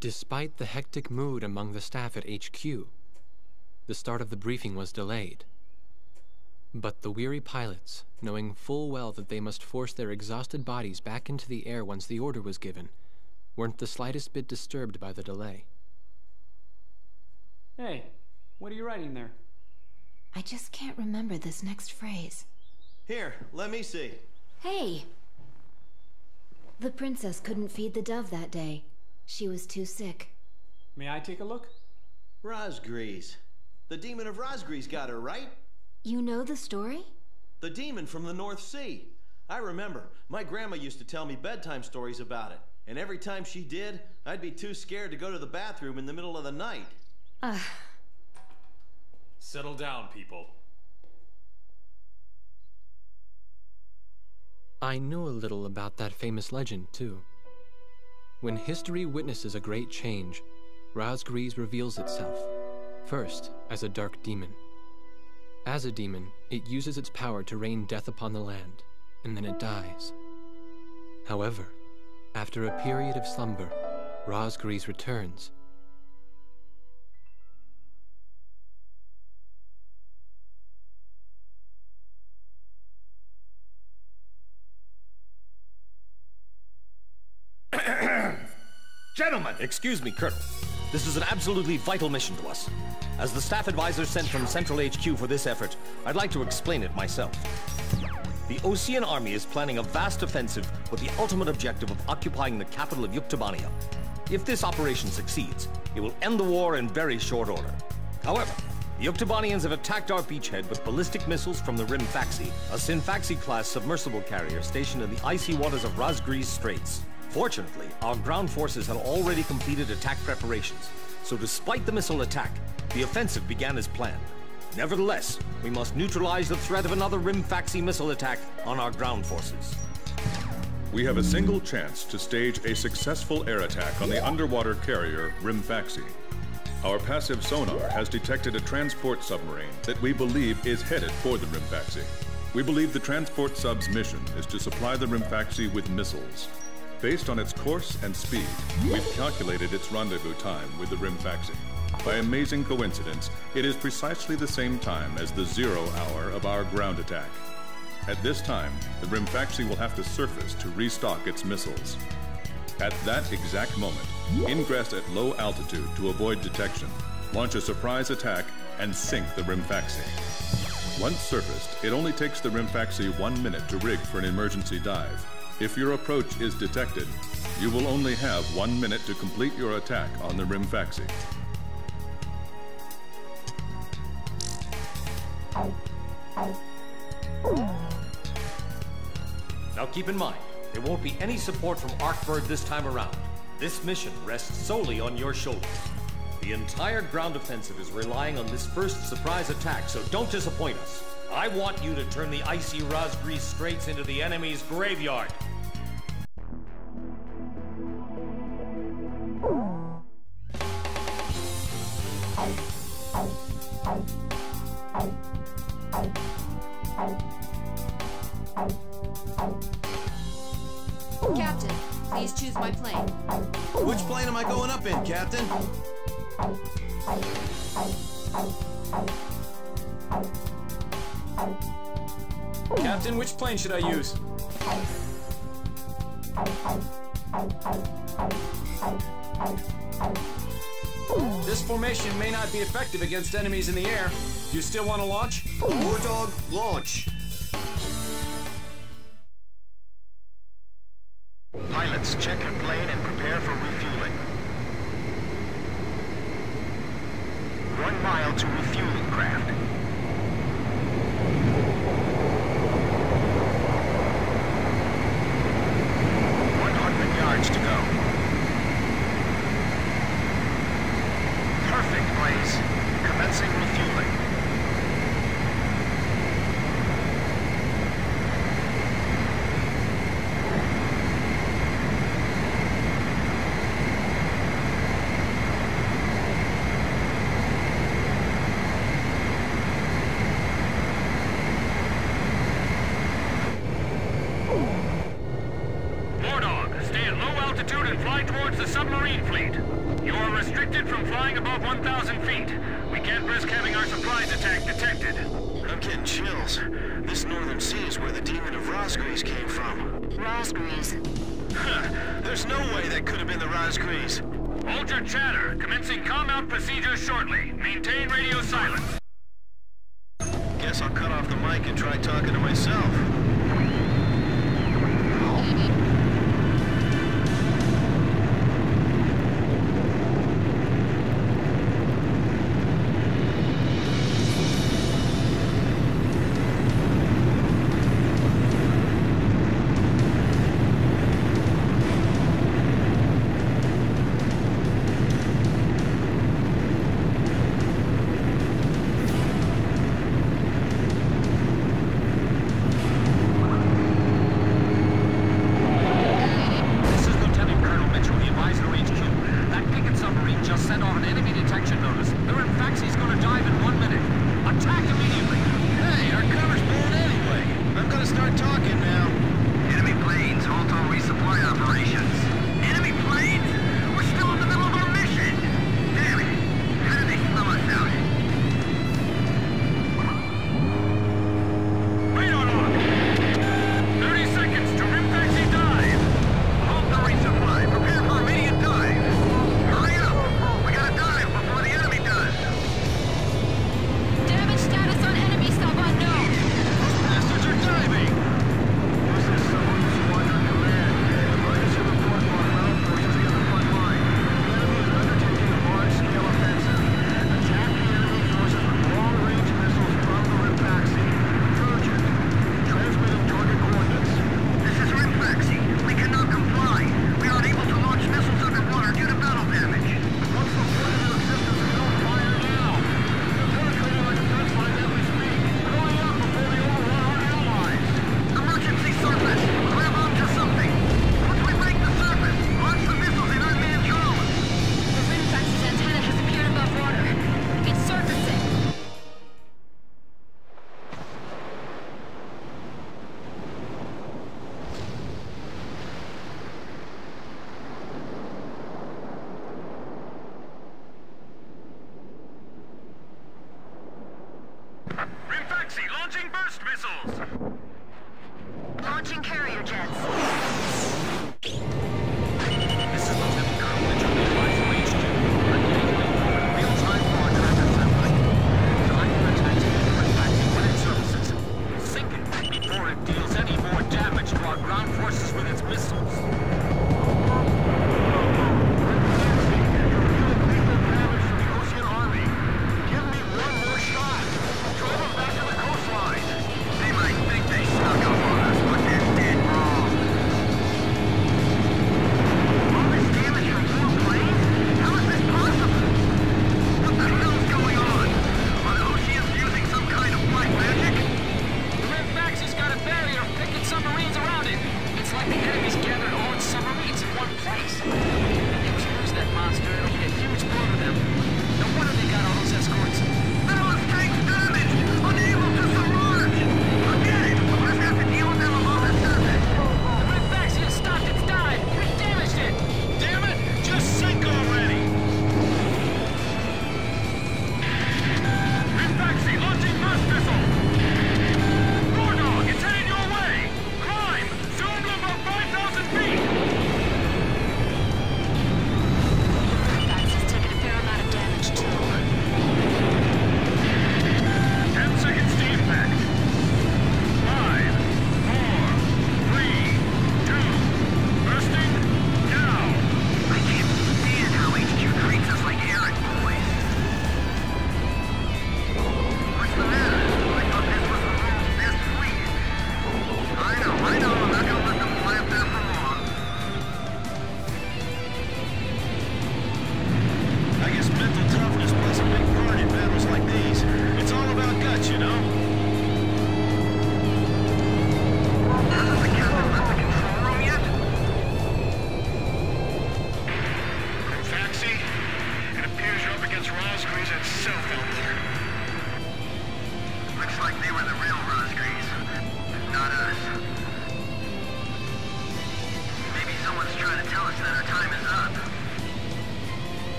Despite the hectic mood among the staff at HQ, the start of the briefing was delayed. But the weary pilots, knowing full well that they must force their exhausted bodies back into the air once the order was given, weren't the slightest bit disturbed by the delay. Hey, what are you writing there? I just can't remember this next phrase. Here, let me see. Hey! The princess couldn't feed the dove that day. She was too sick. May I take a look? Razgriz. The demon of Razgriz got her, right? You know the story? The demon from the North Sea. I remember. My grandma used to tell me bedtime stories about it. And every time she did, I'd be too scared to go to the bathroom in the middle of the night. Settle down, people. I knew a little about that famous legend, too. When history witnesses a great change, Razgriz reveals itself, first as a dark demon. As a demon, it uses its power to rain death upon the land, and then it dies. However, after a period of slumber, Razgriz returns. Gentlemen! Excuse me, Colonel. This is an absolutely vital mission to us. As the staff advisor sent from Central HQ for this effort, I'd like to explain it myself. The Osean army is planning a vast offensive with the ultimate objective of occupying the capital of Yuktobania. If this operation succeeds, it will end the war in very short order. However, the Yuktobanians have attacked our beachhead with ballistic missiles from the Rimfaxi, a Sinfaxi-class submersible carrier stationed in the icy waters of Razgriz Straits. Fortunately, our ground forces had already completed attack preparations, so despite the missile attack, the offensive began as planned. Nevertheless, we must neutralize the threat of another Rimfaxi missile attack on our ground forces. We have a single chance to stage a successful air attack on the underwater carrier Rimfaxi. Our passive sonar has detected a transport submarine that we believe is headed for the Rimfaxi. We believe the transport sub's mission is to supply the Rimfaxi with missiles. Based on its course and speed, we've calculated its rendezvous time with the Rimfaxi. By amazing coincidence, it is precisely the same time as the 0 hour of our ground attack. At this time, the Rimfaxi will have to surface to restock its missiles. At that exact moment, ingress at low altitude to avoid detection, launch a surprise attack, and sink the Rimfaxi. Once surfaced, it only takes the Rimfaxi 1 minute to rig for an emergency dive. If your approach is detected, you will only have 1 minute to complete your attack on the Rimfaxi. Now keep in mind, there won't be any support from Arkbird this time around. This mission rests solely on your shoulders. The entire ground offensive is relying on this first surprise attack, so don't disappoint us. I want you to turn the icy Razgriz Straits into the enemy's graveyard. Captain, please choose my plane. Which plane am I going up in, Captain? Captain, which plane should I use? This formation may not be effective against enemies in the air. Do you still want to launch? War Dog, launch! Pilots, check your plane and prepare for refueling. 1 mile to refueling craft. 100 yards to go. Perfect, Blaze. Commencing refueling. Stay at low altitude and fly towards the submarine fleet. You are restricted from flying above 1,000 feet. We can't risk having our surprise attack detected. I'm getting chills. This northern sea is where the demon of Razgriz came from. Razgriz. There's no way that could have been the Razgriz. Hold your chatter. Commencing calm-out procedures shortly. Maintain radio silence. Guess I'll cut off the mic and try talking to myself. Launching burst missiles! Launching carrier jets. This is Lieutenant Colonel Mitchell, the advisor HQ. I'm getting real-time launch records sampling. Time for attack to the Rimfaxi when it surfaces. Sink it before it deals any more damage to our ground forces with its missiles.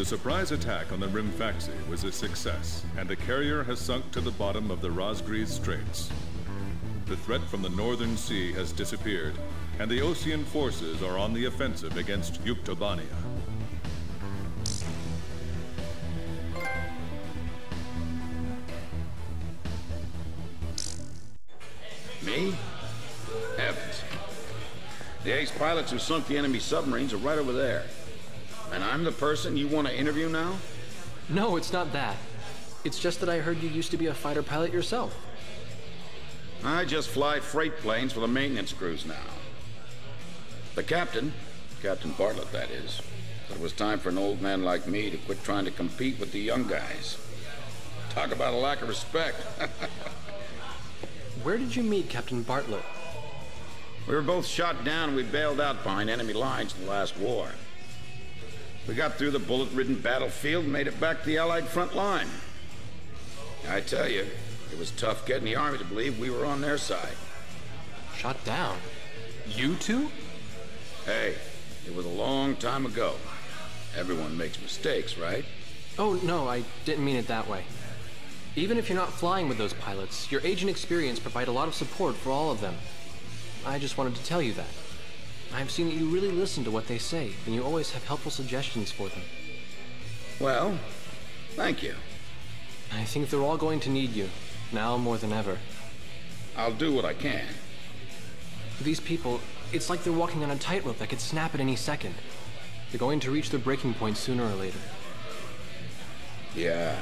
The surprise attack on the Rimfaxi was a success, and the carrier has sunk to the bottom of the Razgriz Straits. The threat from the northern sea has disappeared, and the Osean forces are on the offensive against Yuktobania. Me? Heavens. The ace pilots who sunk the enemy submarines are right over there. And I'm the person you want to interview now? No, it's not that. It's just that I heard you used to be a fighter pilot yourself. I just fly freight planes for the maintenance crews now. The captain, Captain Bartlett that is, said it was time for an old man like me to quit trying to compete with the young guys. Talk about a lack of respect. Where did you meet Captain Bartlett? We were both shot down and we bailed out behind enemy lines in the last war. We got through the bullet-ridden battlefield and made it back to the Allied front line. I tell you, it was tough getting the Army to believe we were on their side. Shot down? You two? Hey, it was a long time ago. Everyone makes mistakes, right? Oh, no, I didn't mean it that way. Even if you're not flying with those pilots, your age and experience provide a lot of support for all of them. I just wanted to tell you that. I've seen that you really listen to what they say, and you always have helpful suggestions for them. Well, thank you. I think they're all going to need you, now more than ever. I'll do what I can. These people, it's like they're walking on a tightrope that could snap at any second. They're going to reach their breaking point sooner or later. Yeah.